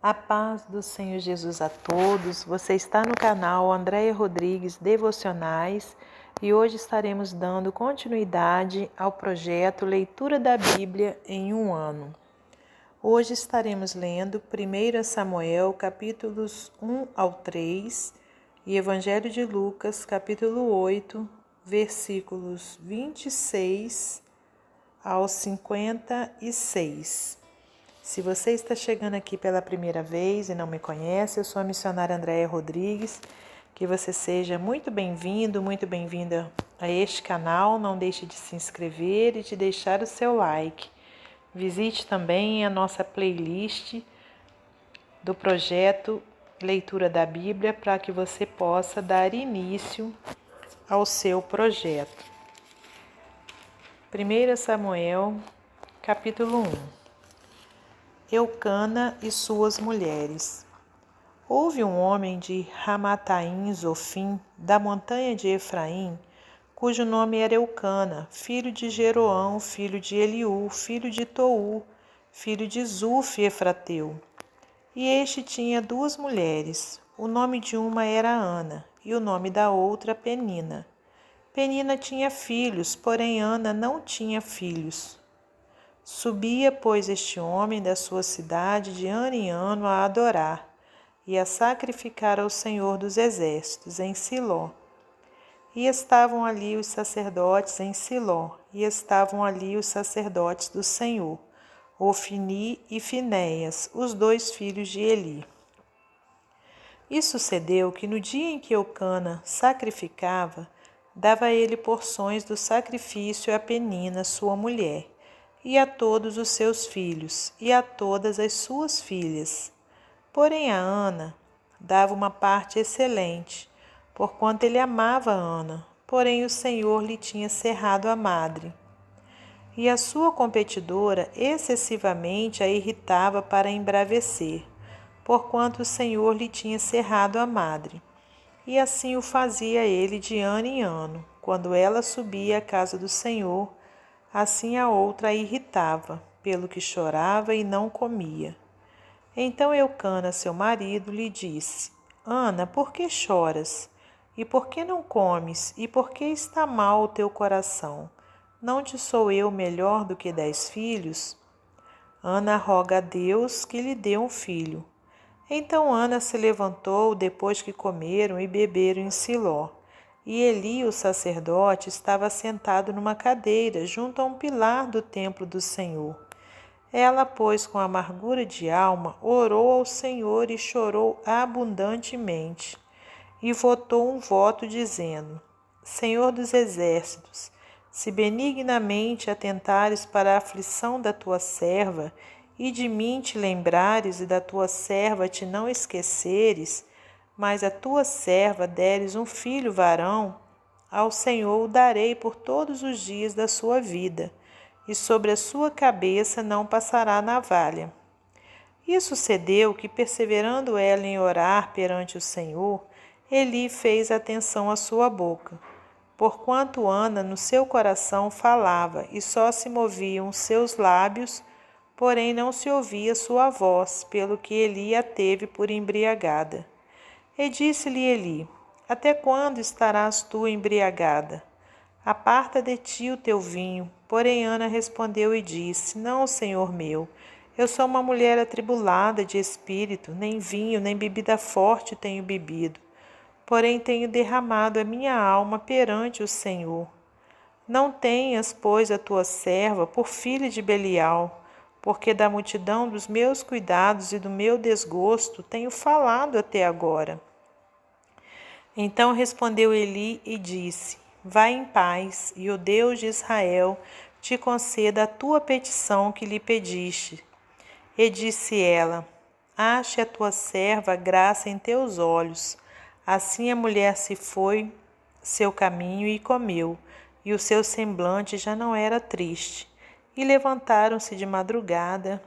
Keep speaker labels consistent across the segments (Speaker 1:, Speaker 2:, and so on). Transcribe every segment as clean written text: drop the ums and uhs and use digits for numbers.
Speaker 1: A paz do Senhor Jesus a todos. Você está no canal Andréia Rodrigues Devocionais e hoje estaremos dando continuidade ao projeto Leitura da Bíblia em um ano. Hoje estaremos lendo 1 Samuel, capítulos 1 ao 3 e Evangelho de Lucas, capítulo 8, versículos 26 ao 56. Se você está chegando aqui pela primeira vez e não me conhece, eu sou a missionária Andréia Rodrigues. Que você seja muito bem-vindo, muito bem-vinda a este canal. Não deixe de se inscrever e de deixar o seu like. Visite também a nossa playlist do projeto Leitura da Bíblia para que você possa dar início ao seu projeto. 1 Samuel, capítulo 1. Eucana e suas mulheres. Houve um homem de Ramataim Zofim, da montanha de Efraim, cujo nome era Eucana, filho de Jeroão, filho de Eliú, filho de Tou, filho de Zuf Efrateu. E este tinha duas mulheres. O nome de uma era Ana, e o nome da outra Penina. Penina tinha filhos, porém Ana não tinha filhos. Subia, pois, este homem da sua cidade de ano em ano a adorar e a sacrificar ao Senhor dos Exércitos em Siló. E estavam ali os sacerdotes em Siló, e estavam ali os sacerdotes do Senhor, Ofni e Finéias, os dois filhos de Eli. E sucedeu que no dia em que Eucana sacrificava, dava ele porções do sacrifício a Penina, sua mulher, e a todos os seus filhos, e a todas as suas filhas. Porém a Ana dava uma parte excelente, porquanto ele amava Ana, porém o Senhor lhe tinha cerrado a madre. E a sua competidora excessivamente a irritava para embravecer, porquanto o Senhor lhe tinha cerrado a madre. E assim o fazia ele de ano em ano, quando ela subia à casa do Senhor. Assim a outra a irritava, pelo que chorava e não comia. Então Eucana, seu marido, lhe disse: Ana, por que choras? E por que não comes? E por que está mal o teu coração? Não te sou eu melhor do que 10 filhos? Ana roga a Deus que lhe dê um filho. Então Ana se levantou depois que comeram e beberam em Siló. E Eli, o sacerdote, estava sentado numa cadeira junto a um pilar do templo do Senhor. Ela, pois, com amargura de alma, orou ao Senhor e chorou abundantemente. E votou um voto dizendo: Senhor dos exércitos, se benignamente atentares para a aflição da tua serva, e de mim te lembrares e da tua serva te não esqueceres, mas a tua serva deres um filho varão, ao Senhor o darei por todos os dias da sua vida, e sobre a sua cabeça não passará navalha. E sucedeu que, perseverando ela em orar perante o Senhor, Eli fez atenção à sua boca. Porquanto Ana no seu coração falava, e só se moviam seus lábios, porém não se ouvia sua voz, pelo que Eli a teve por embriagada. E disse-lhe Eli: Até quando estarás tu embriagada? Aparta de ti o teu vinho. Porém Ana respondeu e disse: Não, Senhor meu, eu sou uma mulher atribulada de espírito, nem vinho, nem bebida forte tenho bebido. Porém tenho derramado a minha alma perante o Senhor. Não tenhas, pois, a tua serva por filha de Belial, porque da multidão dos meus cuidados e do meu desgosto tenho falado até agora. Então respondeu Eli e disse: Vai em paz, e o Deus de Israel te conceda a tua petição que lhe pediste. E disse ela: Ache a tua serva graça em teus olhos. Assim a mulher se foi seu caminho e comeu, e o seu semblante já não era triste. E levantaram-se de madrugada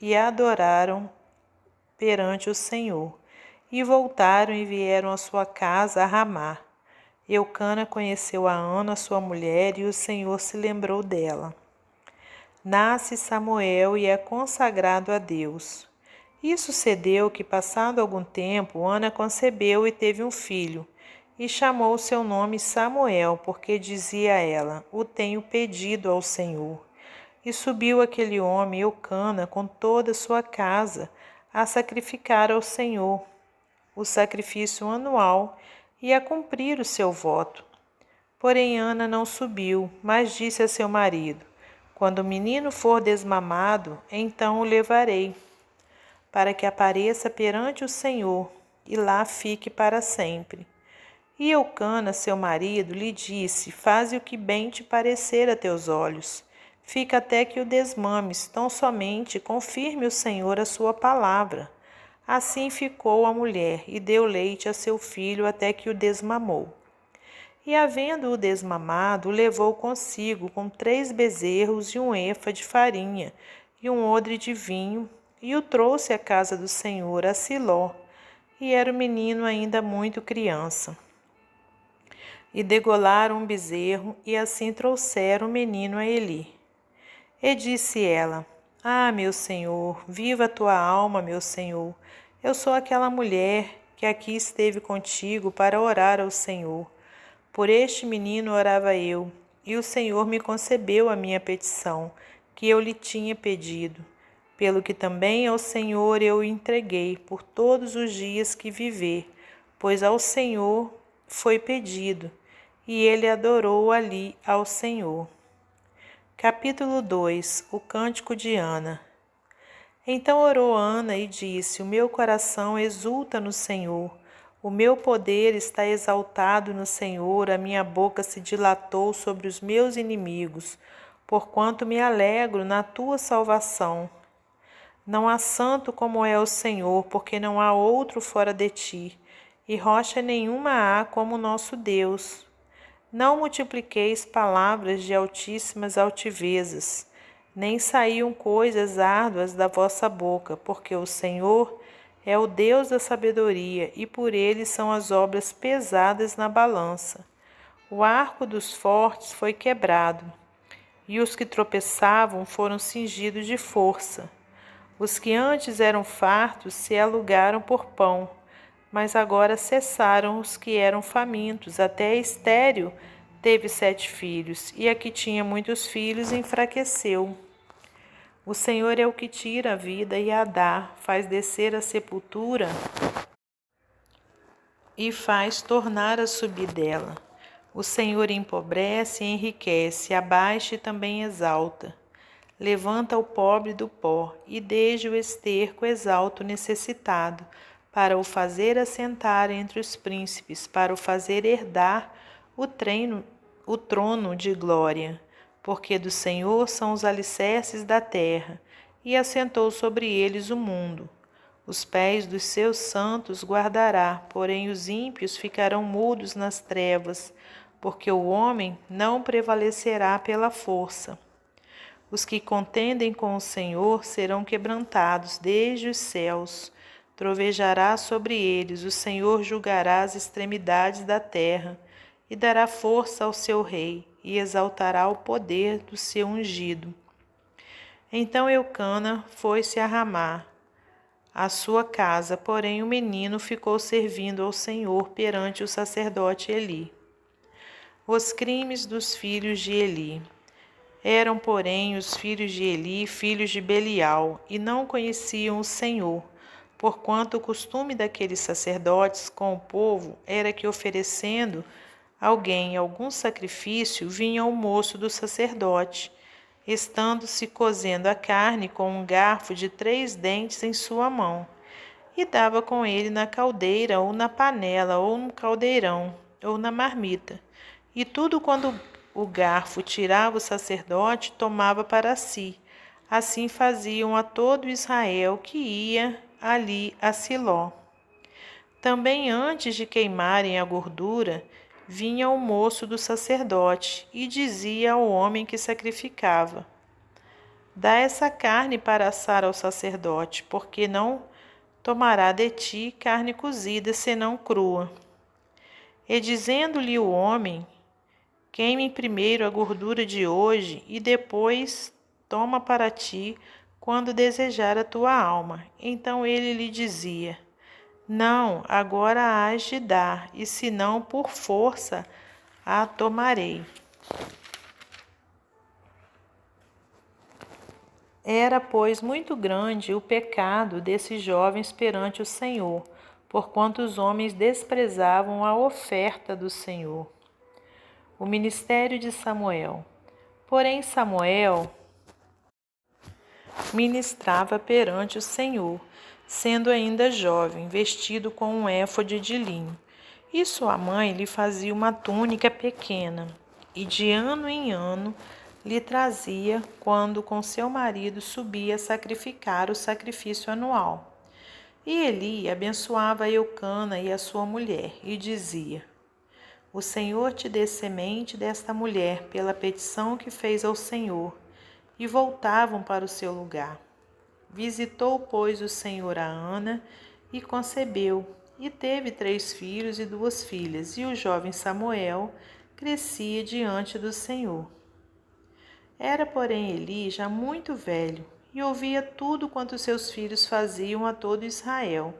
Speaker 1: e a adoraram perante o Senhor. E voltaram e vieram à sua casa a Ramá. Eucana conheceu a Ana, sua mulher, e o Senhor se lembrou dela. Nasce Samuel e é consagrado a Deus. E sucedeu que, passado algum tempo, Ana concebeu e teve um filho, e chamou seu nome Samuel, porque dizia ela: O tenho pedido ao Senhor. E subiu aquele homem, Eucana, com toda a sua casa, a sacrificar ao Senhor o sacrifício anual e a cumprir o seu voto. Porém Ana não subiu, mas disse a seu marido: Quando o menino for desmamado, então o levarei, para que apareça perante o Senhor, e lá fique para sempre. E Eucana, seu marido, lhe disse: Faze o que bem te parecer a teus olhos. Fica até que o desmames, tão somente confirme o Senhor a sua palavra. Assim ficou a mulher, e deu leite a seu filho até que o desmamou. E havendo-o desmamado, o levou consigo com 3 bezerros e 1 efa de farinha e 1 odre de vinho, e o trouxe à casa do Senhor, a Siló, e era o menino ainda muito criança. E degolaram um bezerro, e assim trouxeram o menino a Eli. E disse ela: Ah, meu senhor, viva a tua alma, meu senhor. Eu sou aquela mulher que aqui esteve contigo para orar ao Senhor. Por este menino orava eu, e o Senhor me concebeu a minha petição, que eu lhe tinha pedido. Pelo que também ao Senhor eu o entreguei por todos os dias que viver, pois ao Senhor foi pedido, e ele adorou ali ao Senhor. Capítulo 2. O Cântico de Ana. Então orou Ana e disse: O meu coração exulta no Senhor, o meu poder está exaltado no Senhor, a minha boca se dilatou sobre os meus inimigos, porquanto me alegro na tua salvação. Não há santo como é o Senhor, porque não há outro fora de ti, e rocha nenhuma há como nosso Deus. Não multipliqueis palavras de altíssimas altivezas, nem saíam coisas árduas da vossa boca, porque o Senhor é o Deus da sabedoria, e por ele são as obras pesadas na balança. O arco dos fortes foi quebrado, e os que tropeçavam foram cingidos de força. Os que antes eram fartos se alugaram por pão, mas agora cessaram os que eram famintos. Até a estéril teve 7 filhos, e a que tinha muitos filhos enfraqueceu. O Senhor é o que tira a vida e a dá, faz descer a sepultura e faz tornar a subir dela. O Senhor empobrece e enriquece, abaixa e também exalta. Levanta o pobre do pó, e desde o esterco exalta o necessitado, para o fazer assentar entre os príncipes, para o fazer herdar o trono de glória. Porque do Senhor são os alicerces da terra, e assentou sobre eles o mundo. Os pés dos seus santos guardará, porém os ímpios ficarão mudos nas trevas, porque o homem não prevalecerá pela força. Os que contendem com o Senhor serão quebrantados desde os céus. Trovejará sobre eles, o Senhor julgará as extremidades da terra, e dará força ao seu rei, e exaltará o poder do seu ungido. Então Eucana foi-se a Ramá, à sua casa, porém o menino ficou servindo ao Senhor perante o sacerdote Eli. Os crimes dos filhos de Eli. Eram, porém, os filhos de Eli, filhos de Belial, e não conheciam o Senhor, porquanto o costume daqueles sacerdotes com o povo era que, oferecendo alguém algum sacrifício, vinha o moço do sacerdote, estando-se cozendo a carne com um garfo de 3 dentes em sua mão, e dava com ele na caldeira, ou na panela, ou no caldeirão, ou na marmita. E tudo quando o garfo tirava o sacerdote, tomava para si. Assim faziam a todo Israel que ia ali a Siló. Também antes de queimarem a gordura, vinha o moço do sacerdote e dizia ao homem que sacrificava: Dá essa carne para assar ao sacerdote, porque não tomará de ti carne cozida, senão crua. E dizendo-lhe o homem: Queime primeiro a gordura de hoje, e depois toma para ti quando desejar a tua alma. Então ele lhe dizia: Não, agora hás de dar, e se não, por força a tomarei. Era, pois, muito grande o pecado desses jovens perante o Senhor, porquanto os homens desprezavam a oferta do Senhor. O ministério de Samuel. Porém, Samuel ministrava perante o Senhor, sendo ainda jovem, vestido com um éfode de linho. E sua mãe lhe fazia uma túnica pequena, e de ano em ano lhe trazia, quando com seu marido subia a sacrificar o sacrifício anual. E Eli abençoava Eucana e a sua mulher, e dizia: O Senhor te dê semente desta mulher, pela petição que fez ao Senhor. E voltavam para o seu lugar. Visitou, pois, o Senhor a Ana, e concebeu, e teve 3 filhos e 2 filhas, e o jovem Samuel crescia diante do Senhor. Era, porém, Eli já muito velho, e ouvia tudo quanto seus filhos faziam a todo Israel,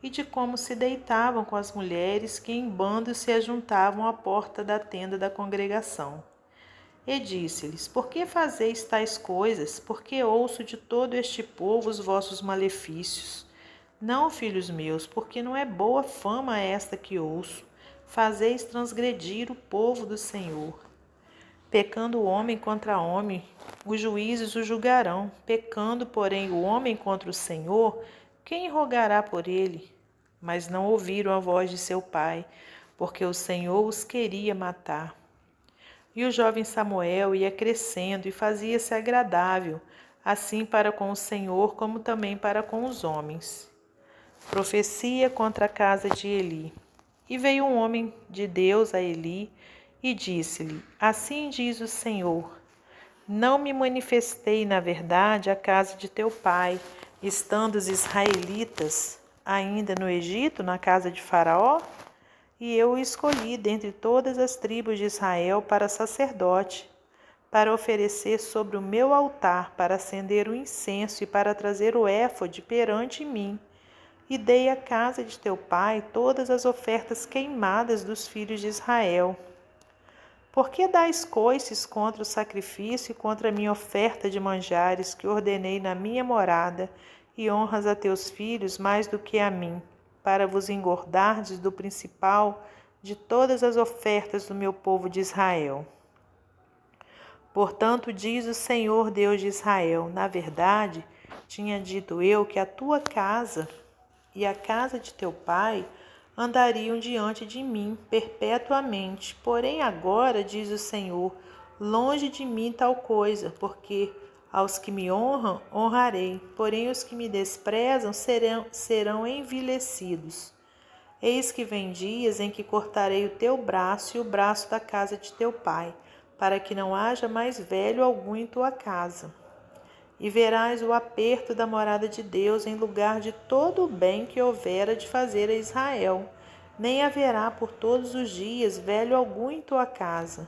Speaker 1: e de como se deitavam com as mulheres que em bando se ajuntavam à porta da tenda da congregação. E disse-lhes: Por que fazeis tais coisas? Porque ouço de todo este povo os vossos malefícios. Não, filhos meus, porque não é boa fama esta que ouço. Fazeis transgredir o povo do Senhor. Pecando o homem contra homem, os juízes o julgarão. Pecando, porém, o homem contra o Senhor, quem rogará por ele? Mas não ouviram a voz de seu pai, porque o Senhor os queria matar. E o jovem Samuel ia crescendo e fazia-se agradável, assim para com o Senhor como também para com os homens. Profecia contra a casa de Eli. E veio um homem de Deus a Eli e disse-lhe: Assim diz o Senhor: Não me manifestei na verdade à casa de teu pai, estando os israelitas ainda no Egito, na casa de Faraó? E eu o escolhi dentre todas as tribos de Israel para sacerdote, para oferecer sobre o meu altar, para acender o incenso e para trazer o éfode perante mim. E dei à casa de teu pai todas as ofertas queimadas dos filhos de Israel. Por que dais coices contra o sacrifício e contra a minha oferta de manjares que ordenei na minha morada, e honras a teus filhos mais do que a mim, para vos engordardes do principal de todas as ofertas do meu povo de Israel? Portanto, diz o Senhor Deus de Israel: Na verdade, tinha dito eu que a tua casa e a casa de teu pai andariam diante de mim perpetuamente. Porém agora, diz o Senhor, longe de mim tal coisa, porque aos que me honram, honrarei, porém os que me desprezam serão envilecidos. Eis que vem dias em que cortarei o teu braço e o braço da casa de teu pai, para que não haja mais velho algum em tua casa. E verás o aperto da morada de Deus em lugar de todo o bem que houvera de fazer a Israel. Nem haverá por todos os dias velho algum em tua casa.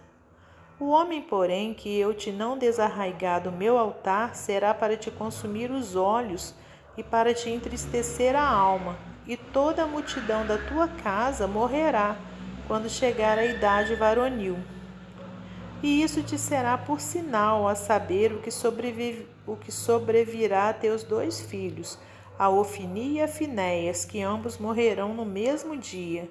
Speaker 1: O homem, porém, que eu te não desarraigar do meu altar, será para te consumir os olhos e para te entristecer a alma, e toda a multidão da tua casa morrerá quando chegar a idade varonil. E isso te será por sinal, a saber, o que sobrevirá a teus 2 filhos, a Ofni e a Finéias, que ambos morrerão no mesmo dia.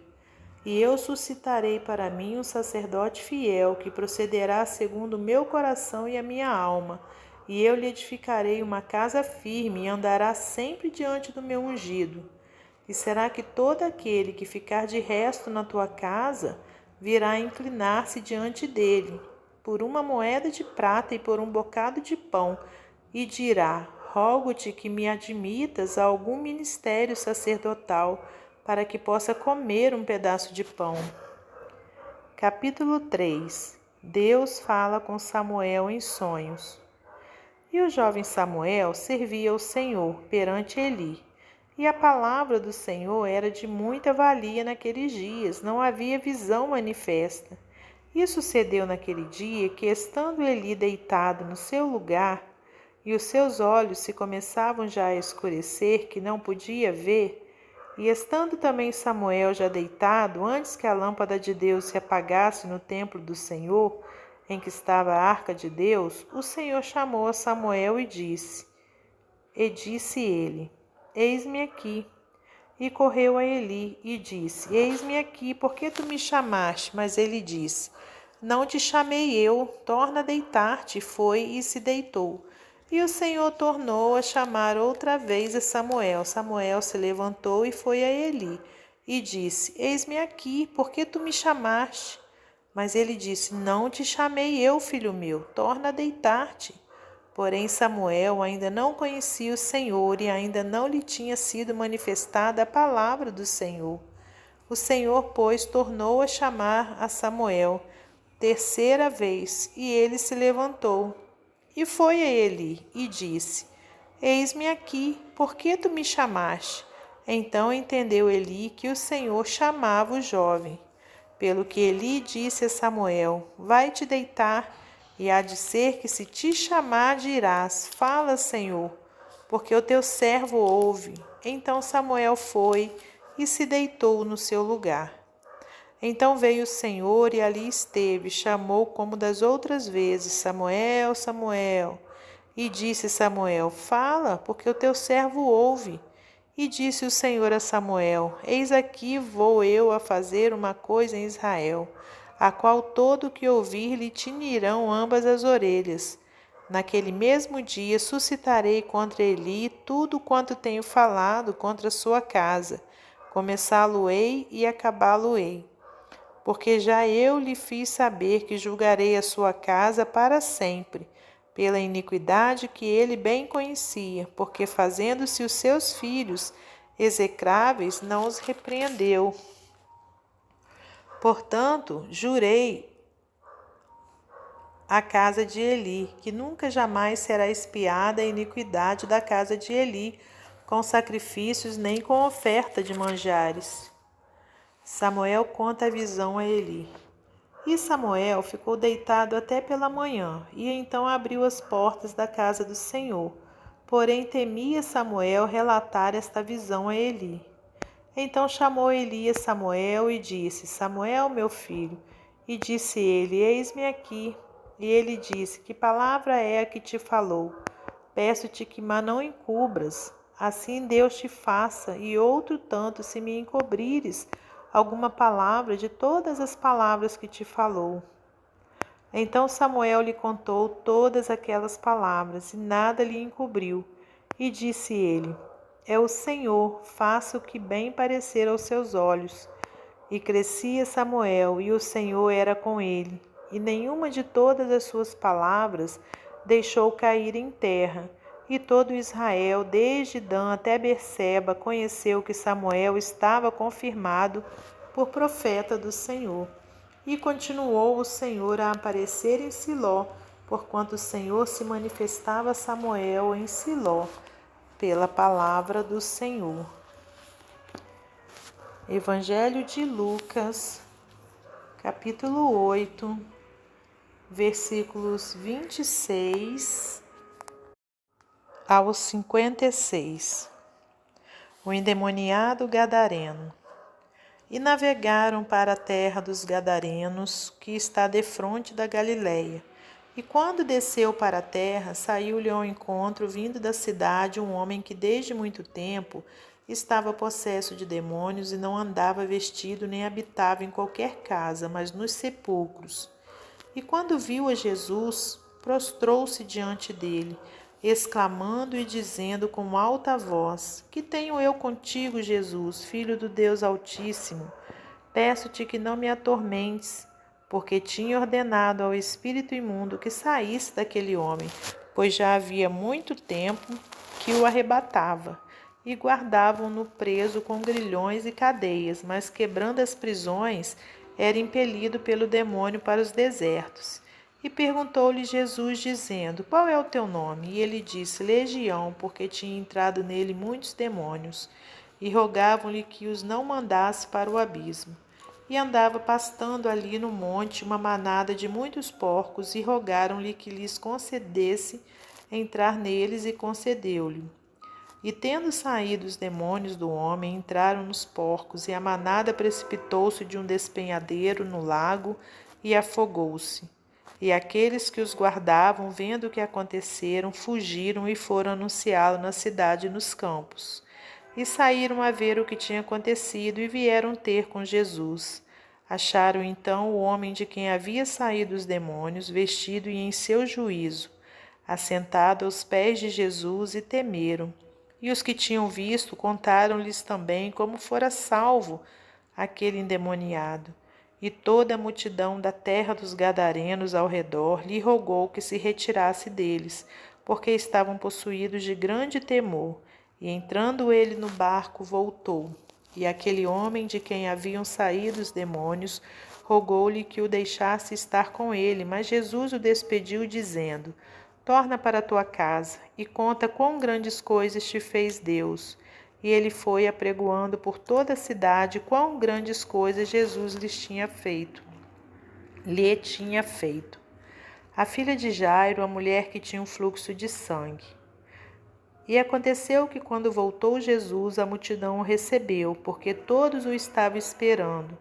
Speaker 1: E eu suscitarei para mim um sacerdote fiel, que procederá segundo o meu coração e a minha alma. E eu lhe edificarei uma casa firme, e andará sempre diante do meu ungido. E será que todo aquele que ficar de resto na tua casa virá inclinar-se diante dele, por uma moeda de prata e por um bocado de pão, e dirá: Rogo-te que me admitas a algum ministério sacerdotal, para que possa comer um pedaço de pão. Capítulo 3. Deus fala com Samuel em sonhos. E o jovem Samuel servia ao Senhor perante Eli. E a palavra do Senhor era de muita valia naqueles dias, não havia visão manifesta. E sucedeu naquele dia que, estando Eli deitado no seu lugar, e os seus olhos se começavam já a escurecer, que não podia ver, e estando também Samuel já deitado, antes que a lâmpada de Deus se apagasse no templo do Senhor, em que estava a arca de Deus, o Senhor chamou a Samuel e disse ele, eis-me aqui. E correu a Eli e disse, eis-me aqui, por que tu me chamaste? Mas ele disse, não te chamei eu, torna a deitar-te. Foi e se deitou. E o Senhor tornou a chamar outra vez a Samuel. Samuel se levantou e foi a Eli e disse, eis-me aqui, por que tu me chamaste? Mas ele disse, não te chamei eu, filho meu, torna a deitar-te. Porém Samuel ainda não conhecia o Senhor e ainda não lhe tinha sido manifestada a palavra do Senhor. O Senhor, pois, tornou a chamar a Samuel terceira vez, e ele se levantou. E foi a Eli e disse, eis-me aqui, por que tu me chamaste? Então entendeu Eli que o Senhor chamava o jovem. Pelo que Eli disse a Samuel, vai-te deitar, e há de ser que se te chamar dirás, fala, Senhor, porque o teu servo ouve. Então Samuel foi e se deitou no seu lugar. Então veio o Senhor e ali esteve, chamou como das outras vezes, Samuel, Samuel. E disse Samuel, fala, porque o teu servo ouve. E disse o Senhor a Samuel, eis aqui vou eu a fazer uma coisa em Israel, a qual todo o que ouvir lhe tinirão ambas as orelhas. Naquele mesmo dia suscitarei contra Eli tudo quanto tenho falado contra a sua casa. Começá-lo-ei e acabá-lo-ei. Porque já eu lhe fiz saber que julgarei a sua casa para sempre, pela iniquidade que ele bem conhecia, porque fazendo-se os seus filhos execráveis, não os repreendeu. Portanto, jurei a casa de Eli, que nunca jamais será expiada a iniquidade da casa de Eli, com sacrifícios nem com oferta de manjares. Samuel conta a visão a Eli. E Samuel ficou deitado até pela manhã, e então abriu as portas da casa do Senhor. Porém temia Samuel relatar esta visão a Eli. Então chamou Eli a Samuel e disse, Samuel, meu filho. E disse ele, eis-me aqui. E ele disse, que palavra é a que te falou? Peço-te que não encubras, assim Deus te faça, e outro tanto se me encobrires alguma palavra de todas as palavras que te falou. Então Samuel lhe contou todas aquelas palavras, e nada lhe encobriu. E disse ele, é o Senhor, faça o que bem parecer aos seus olhos. E crescia Samuel, e o Senhor era com ele, e nenhuma de todas as suas palavras deixou cair em terra. E todo Israel, desde Dan até Berseba, conheceu que Samuel estava confirmado por profeta do Senhor. E continuou o Senhor a aparecer em Siló, porquanto o Senhor se manifestava a Samuel em Siló, pela palavra do Senhor. Evangelho de Lucas, capítulo 8, versículos 26 aos 56. O endemoniado gadareno. E navegaram para a terra dos Gadarenos, que está defronte da Galileia. E quando desceu para a terra, saiu-lhe ao encontro, vindo da cidade, um homem que desde muito tempo estava possesso de demônios e não andava vestido nem habitava em qualquer casa, mas nos sepulcros. E quando viu a Jesus, prostrou-se diante dele, exclamando e dizendo com alta voz, que tenho eu contigo, Jesus, Filho do Deus Altíssimo? Peço-te que não me atormentes, porque tinha ordenado ao espírito imundo que saísse daquele homem, pois já havia muito tempo que o arrebatava, e guardavam-no preso com grilhões e cadeias, mas quebrando as prisões, era impelido pelo demônio para os desertos. E perguntou-lhe Jesus, dizendo, qual é o teu nome? E ele disse, Legião, porque tinha entrado nele muitos demônios, e rogavam-lhe que os não mandasse para o abismo. E andava pastando ali no monte uma manada de muitos porcos, e rogaram-lhe que lhes concedesse entrar neles e concedeu-lhe. E tendo saído os demônios do homem, entraram nos porcos, e a manada precipitou-se de um despenhadeiro no lago e afogou-se. E aqueles que os guardavam, vendo o que aconteceram, fugiram e foram anunciá-lo na cidade e nos campos. E saíram a ver o que tinha acontecido e vieram ter com Jesus. Acharam então o homem de quem havia saído os demônios, vestido e em seu juízo, assentado aos pés de Jesus, e temeram. E os que tinham visto contaram-lhes também como fora salvo aquele endemoniado. E toda a multidão da terra dos Gadarenos ao redor lhe rogou que se retirasse deles, porque estavam possuídos de grande temor. E entrando ele no barco, voltou. E aquele homem de quem haviam saído os demônios rogou-lhe que o deixasse estar com ele, mas Jesus o despediu, dizendo: Torna para tua casa e conta quão grandes coisas te fez Deus. E ele foi apregoando por toda a cidade quão grandes coisas Jesus lhe tinha feito. A filha de Jairo, a mulher que tinha um fluxo de sangue. E aconteceu que quando voltou Jesus, a multidão o recebeu, porque todos o estavam esperando.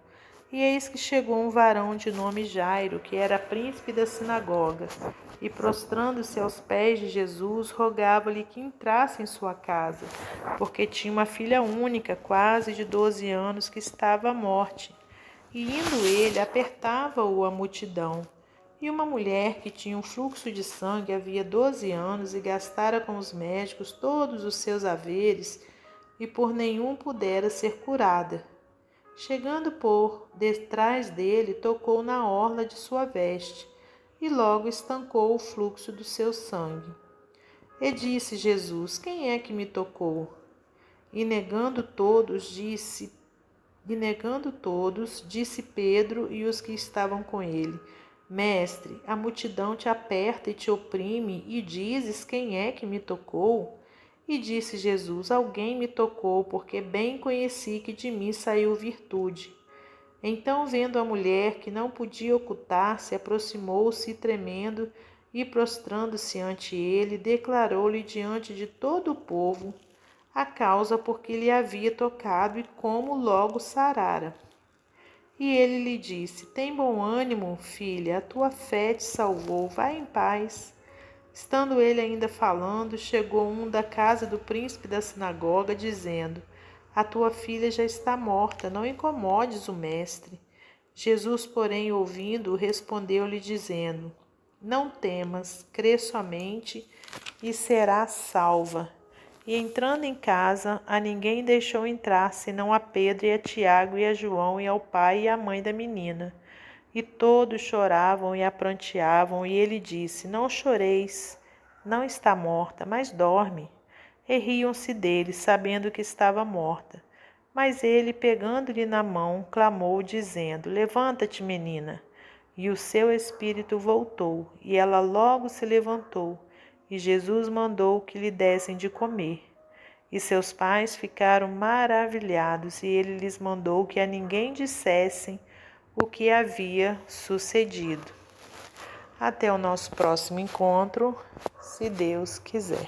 Speaker 1: E eis que chegou um varão de nome Jairo, que era príncipe da sinagoga, e prostrando-se aos pés de Jesus, rogava-lhe que entrasse em sua casa, porque tinha uma filha única, quase de 12 anos, que estava à morte. E indo ele, apertava-o a multidão. E uma mulher que tinha um fluxo de sangue havia 12 anos e gastara com os médicos todos os seus haveres, e por nenhum pudera ser curada. Chegando por detrás dele, tocou na orla de sua veste, e logo estancou o fluxo do seu sangue. E disse Jesus: Quem é que me tocou? E negando todos, disse Pedro e os que estavam com ele: Mestre, a multidão te aperta e te oprime, e dizes: Quem é que me tocou? E disse Jesus: Alguém me tocou, porque bem conheci que de mim saiu virtude. Então, vendo a mulher que não podia ocultar-se, aproximou-se tremendo e, prostrando-se ante ele, declarou-lhe diante de todo o povo a causa por que lhe havia tocado e como logo sarara. E ele lhe disse: Tem bom ânimo, filha, a tua fé te salvou, vai em paz. Estando ele ainda falando, chegou um da casa do príncipe da sinagoga, dizendo: A tua filha já está morta, não incomodes o mestre. Jesus, porém, ouvindo, respondeu-lhe, dizendo: Não temas, crê somente e serás salva. E entrando em casa, a ninguém deixou entrar, senão a Pedro e a Tiago e a João e ao pai e à mãe da menina. E todos choravam e a pranteavam, e ele disse: Não choreis, não está morta, mas dorme. E riam-se dele, sabendo que estava morta. Mas ele, pegando-lhe na mão, clamou, dizendo: Levanta-te, menina. E o seu espírito voltou, e ela logo se levantou, e Jesus mandou que lhe dessem de comer. E seus pais ficaram maravilhados, e ele lhes mandou que a ninguém dissessem o que havia sucedido. Até o nosso próximo encontro, se Deus quiser.